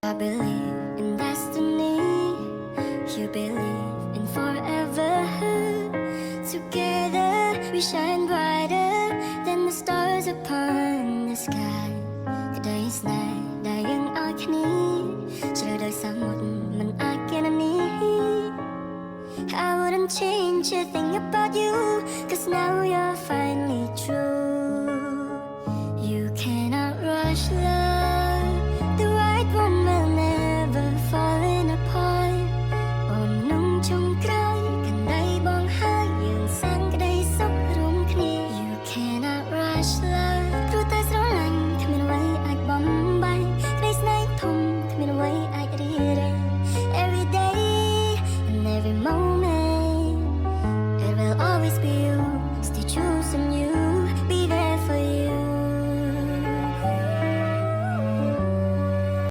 I believe in destiny. You believe in forever. Together we shine brighter than the stars upon the sky. The day is night, dying agony. ជ្រៅដោយសមុទ្រមិនអាចគណនា I wouldn't change a thing about you, 'cause now you're finally true.